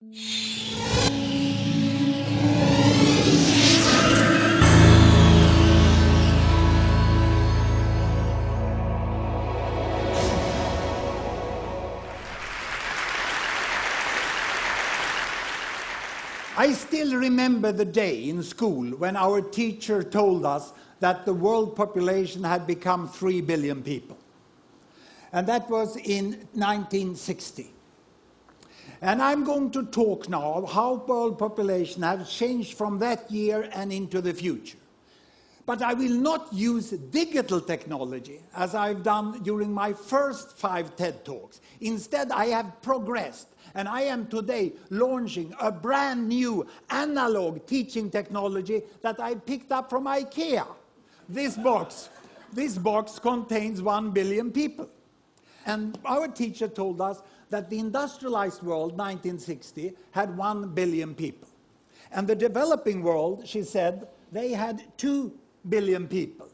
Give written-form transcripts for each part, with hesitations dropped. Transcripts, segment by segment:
I still remember the day in school when our teacher told us that the world population had become 3 billion people. And that was in 1960. And I'm going to talk now of how world population has changed from that year and into the future. But I will not use digital technology as I've done during my first 5 TED Talks. Instead, I have progressed. And I am today launching a brand new analog teaching technology that I picked up from IKEA. This box contains 1 billion people. And our teacher told us that the industrialized world, 1960, had 1 billion people. And the developing world, she said, they had 2 billion people.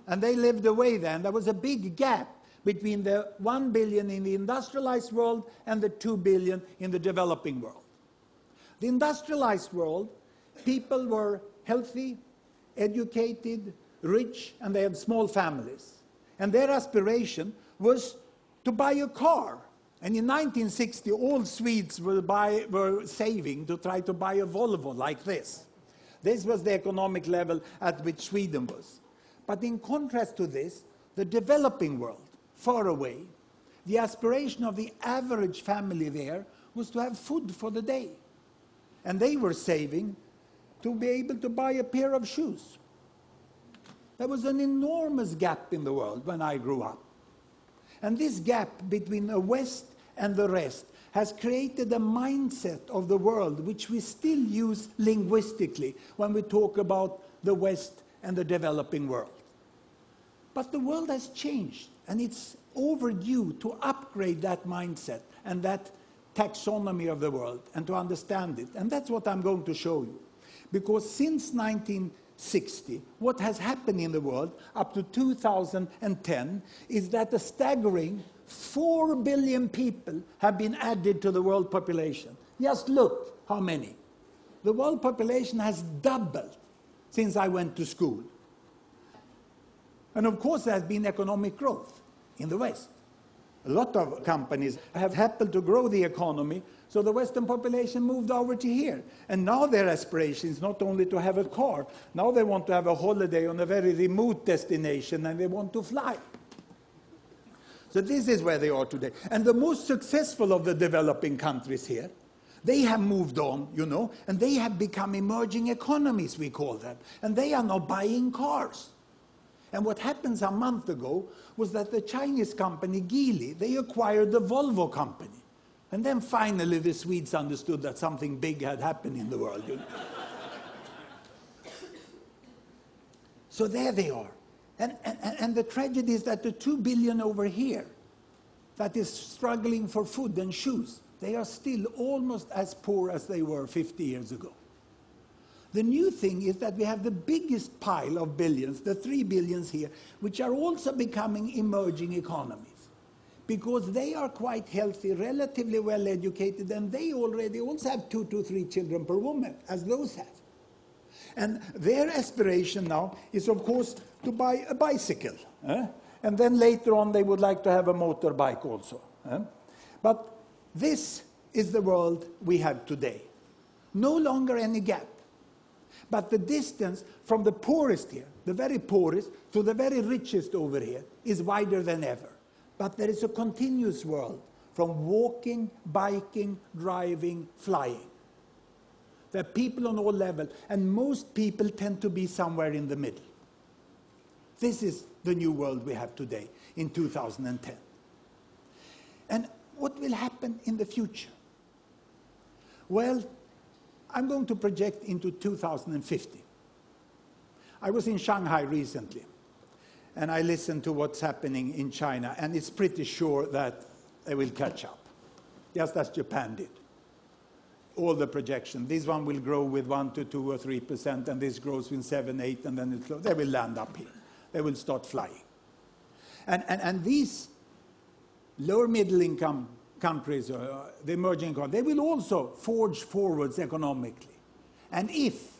And they lived away then. There was a big gap between the 1 billion in the industrialized world and the 2 billion in the developing world. The industrialized world, people were healthy, educated, rich, and they had small families. And their aspiration was to buy a car. And in 1960, all Swedes were saving to try to buy a Volvo like this. This was the economic level at which Sweden was. But in contrast to this, the developing world, far away, the aspiration of the average family there was to have food for the day. And they were saving to be able to buy a pair of shoes. There was an enormous gap in the world when I grew up. And this gap between the West and the rest has created a mindset of the world which we still use linguistically when we talk about the West and the developing world. But the world has changed, and it's overdue to upgrade that mindset and that taxonomy of the world and to understand it. And that's what I'm going to show you. Because since 1960, what has happened in the world up to 2010 is that a staggering 4 billion people have been added to the world population. Just look how many. The world population has doubled since I went to school. And of course there has been economic growth in the West. A lot of companies have happened to grow the economy, so the Western population moved over to here. And now their aspiration is not only to have a car, now they want to have a holiday on a very remote destination and they want to fly. So this is where they are today. And the most successful of the developing countries here, they have moved on, you know, and they have become emerging economies, we call them. And they are now buying cars. And what happened a month ago was that the Chinese company Geely, they acquired the Volvo company. And then finally the Swedes understood that something big had happened in the world. You know? So there they are. And the tragedy is that the 2 billion over here that is struggling for food and shoes, they are still almost as poor as they were 50 years ago. The new thing is that we have the biggest pile of billions, the 3 billions here, which are also becoming emerging economies. Because they are quite healthy, relatively well educated, and they already also have 2 to 3 children per woman, as those have. And their aspiration now is, of course, to buy a bicycle. And then later on they would like to have a motorbike also. But this is the world we have today. No longer any gap. But the distance from the poorest here, the very poorest, to the very richest over here, is wider than ever. But there is a continuous world from walking, biking, driving, flying. There are people on all levels, and most people tend to be somewhere in the middle. This is the new world we have today, in 2010. And what will happen in the future? Well, I'm going to project into 2050. I was in Shanghai recently, and I listened to what's happening in China, and it's pretty sure that they will catch up, just as Japan did. All the projections. This one will grow with 1 to 2 or 3%, and this grows with 7, 8, and then they will land up here. They will start flying. And these lower middle income countries, the emerging economies, they will also forge forwards economically. And if,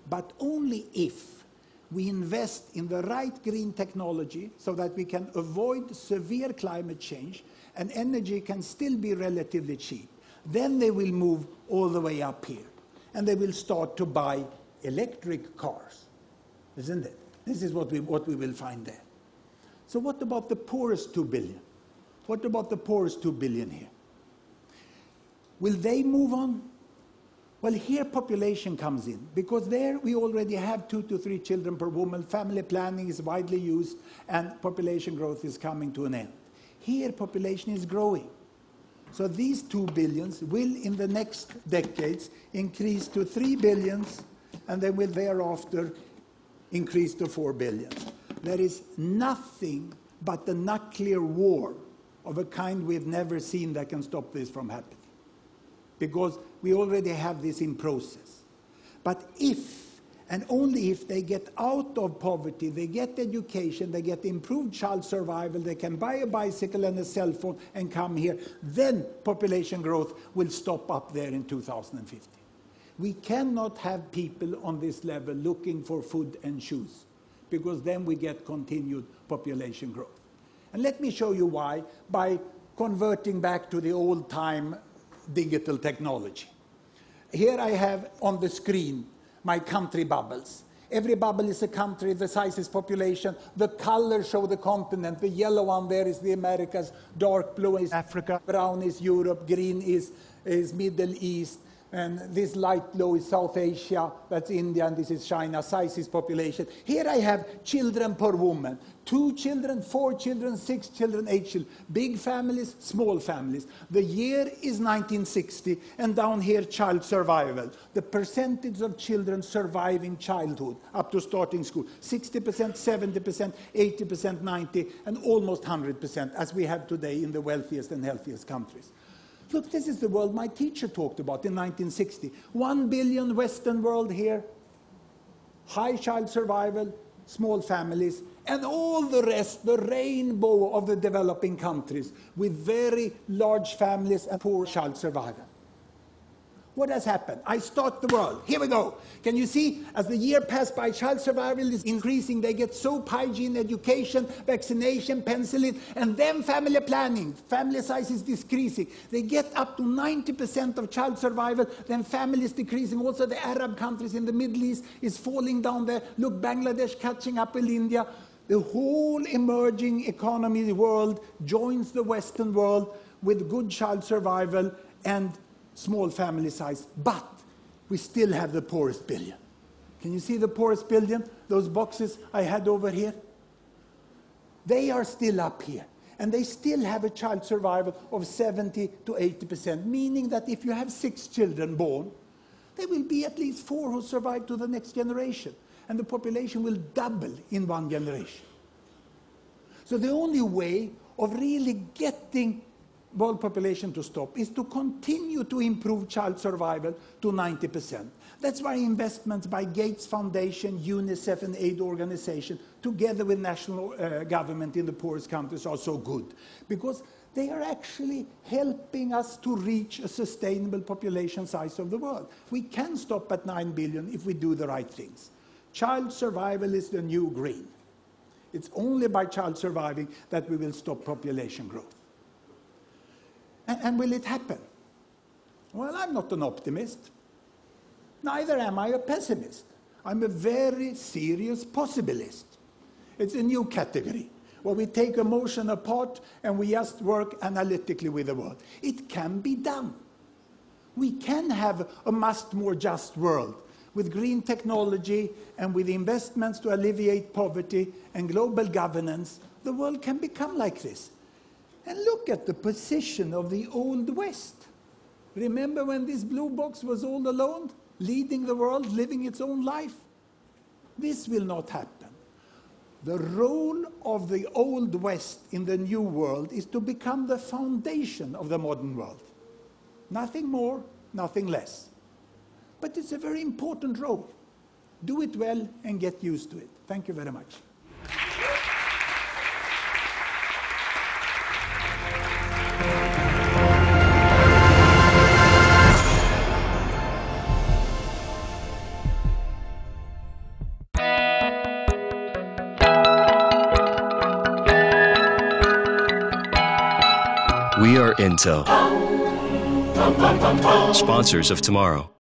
but only if, we invest in the right green technology so that we can avoid severe climate change and energy can still be relatively cheap, then they will move all the way up here. And they will start to buy electric cars, isn't it? This is what we will find there. So what about the poorest 2 billion? What about the poorest 2 billion here? Will they move on? Well, here population comes in, because there we already have 2 to 3 children per woman, family planning is widely used, and population growth is coming to an end. Here population is growing. So these 2 billions will in the next decades increase to 3 billions, and they will thereafter increase to 4 billions. There is nothing but the nuclear war of a kind we've never seen that can stop this from happening, because we already have this in process. But if, and only if, they get out of poverty, they get education, they get improved child survival, they can buy a bicycle and a cell phone and come here, then population growth will stop up there in 2050. We cannot have people on this level looking for food and shoes, because then we get continued population growth. And let me show you why, by converting back to the old-time digital technology. Here I have on the screen my country bubbles. Every bubble is a country, the size is population, the colors show the continent, the yellow one there is the Americas, dark blue is Africa, brown is Europe, green is Middle East, and this light blue is South Asia, that's India, and this is China, size is population. Here I have children per woman, 2 children, 4 children, 6 children, 8 children, big families, small families. The year is 1960, and down here child survival. The percentage of children surviving childhood up to starting school, 60%, 70%, 80%, 90%, and almost 100%, as we have today in the wealthiest and healthiest countries. Look, this is the world my teacher talked about in 1960. 1 billion Western world here, high child survival, small families, and all the rest, the rainbow of the developing countries with very large families and poor child survival. What has happened? I start the world. Here we go. Can you see, as the year passed by, child survival is increasing. They get soap, hygiene, education, vaccination, penicillin, and then family planning. Family size is decreasing. They get up to 90% of child survival, then family is decreasing. Also the Arab countries in the Middle East is falling down there. Look, Bangladesh catching up with India. The whole emerging economy world joins the Western world with good child survival and small family size, but we still have the poorest billion. Can you see the poorest billion? Those boxes I had over here? They are still up here, and they still have a child survival of 70 to 80%, meaning that if you have 6 children born, there will be at least 4 who survive to the next generation, and the population will double in 1 generation. So the only way of really getting world population to stop is to continue to improve child survival to 90%. That's why investments by Gates Foundation, UNICEF and aid organization, together with national government in the poorest countries, are so good, because they are actually helping us to reach a sustainable population size of the world. We can stop at 9 billion if we do the right things. Child survival is the new green. It's only by child surviving that we will stop population growth. And will it happen? Well, I'm not an optimist. Neither am I a pessimist. I'm a very serious possibilist. It's a new category, where we take emotion apart and we just work analytically with the world. It can be done. We can have a much more just world with green technology and with investments to alleviate poverty and global governance. The world can become like this. And look at the position of the Old West. Remember when this blue box was all alone, leading the world, living its own life? This will not happen. The role of the Old West in the New World is to become the foundation of the modern world. Nothing more, nothing less. But it's a very important role. Do it well and get used to it. Thank you very much. We are Intel, sponsors of tomorrow.